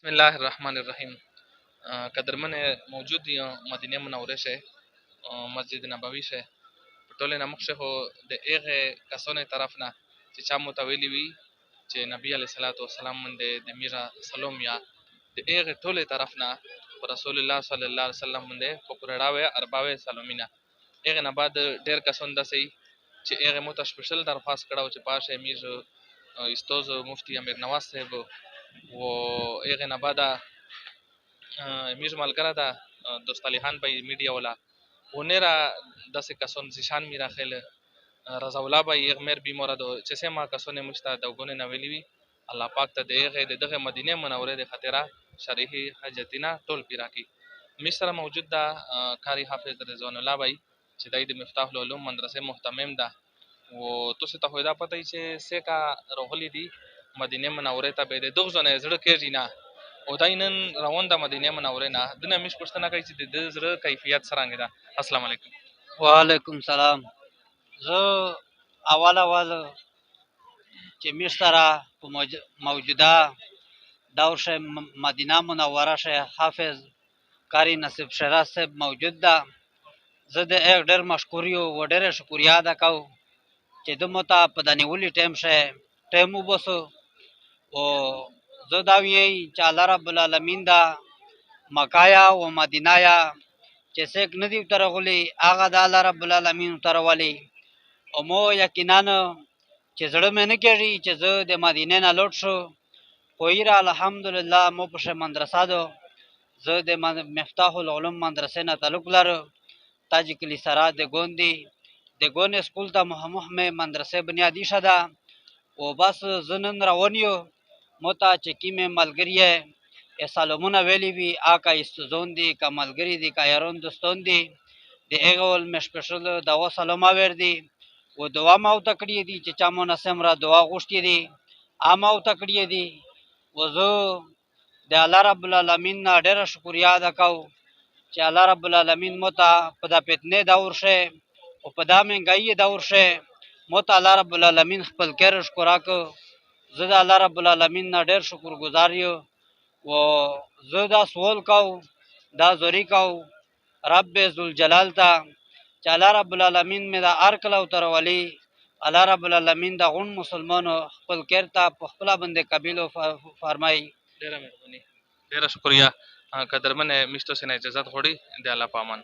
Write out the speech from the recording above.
بسم الله الرحمن الرحیم. قدرمن موجود دی مدینه منوره شه، مسجد نبوي شه، په ټوله نه مخکې خو د هغې کسانو طرف نه چې چا موته ویلي وي چې نبي علیه صلات وسلام باندې د میرا سلام یا د هغې ټولې طرف نه په رسول الله صلی الله علیه وسلم باندې په پرړاوی ارباوی سلامینه. هغې نه بعد ډېر کسان داسې چې هغې موته سپیشل درخواست کړی و چې پاشه امیر استاذ مفتی امیر نواز صاحب و هغې نه بعد امیر ملګره ده دوست علی خان بای میډیا والا و نیره داسې کسان زیشان میرا خیلی رضا الله بای یک میر بیماره دو چې سیما کسان موږ ته د وګونې نه ویلي وي الله پاک ته د هغې د دغې مدینې منورې د خاطره شرعي حاجتونه ټول پې راکړي. موږ سره موجود ده کاري حافظ رضوان الله بای چې دی د مفتاح العلوم مدرسې محتمم ده و تاسو ته خو دا پته وي چې سیکا راغلي دي مدینې منورې ته به د دغو ځای نه زړه کېږي نه او دی نن روان ده مدینې منورې نه ده نه موږ پوښتنه کوي چې د ده زړه کیفیت څرنګه ده. السلام علیکم. وعلیکم سلام. زه اول چې موږ سره په موجوده دور شه مدینه منوره شه حافظ کاری نصیب شیراز صاحب موجود ده. زه د هغه ډېر مشکور یو و ډېره شکریا ادا کوم چې ده مو ته په د نیولي ټایم شه ټایم وباسو او زه دا وایي چې الله رب العالمین ده مکایا و مدینایا چې څوک نه دي ورته راغلي هغه د الله رب العالمین ورته راولي او مو یقینا چې زړه مې نه کېږي چې زه د مدینې نه لوټ شو خو ایره الحمدلله مو پسې مدرسه ده. زه د مفتاح العلوم مدرسې نه تعلق لرم تاجک کلي سره د ګوندې د ګون اسکول ته مې مدرسې بنیادي شده او بس زه نن روان یو مو ته چې کومې ملګري یې سلامونه ویلي وي هغه استوزون دي که ملګري دي که یاران دوستان دي د هغه ول مې سپیشل دوا سلام وردي و دعا ما ورته کړي دي چې چا مو نه څومره دعا غوښتې دي هغه ما ورته کړي دي و زه د الله رب العالمین نه ډېره شکریا ادا کوم چې الله رب العالمین مو ته په دا فتنې دور شه او په دا مهنګایي دور شه مو ته الله رب العالمین خپل خیر شکر راکړو. زه د الله رب العالمین نه ډېر شکر ګزار یم و زه دا سوال کوم دا زوری کوم رب ذوالجلال ته چې الله رب العالمین مې دا هر کله ورته راولي الله رب العالمین د غون مسلمانو خپل خیر ته په خپله باندې قبیل فرمایي. ډېره مهرباني ډېره شکریا. قدرمن مستو سینه اجازت غواړي د الله په امان.